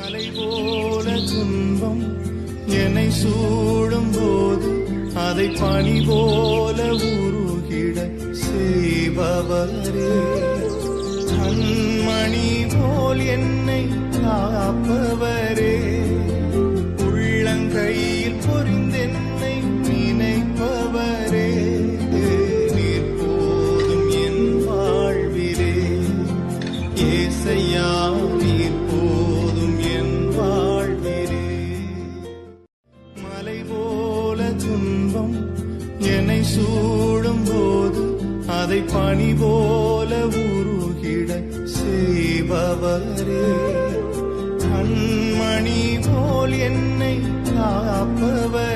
மலை போல துன்பம் என்னை சூடும் போது அதை பனி போல உருகிட செய்பவரே, கண்மணி போல் என்னை காப்பவரே, உள்ளங்கையில் பொறிந்தென்னை நினைப்பவரே, நீர் போதும் என் வாழ்விலே ஏசையா, நீர் போதும் என் வாழ்விலே. மலை போல துன்பம் என்னை சூடும் போது அதை பனி போல உருகிட செய்பவரே, கண்மணி போல் என்னை காப்பவர்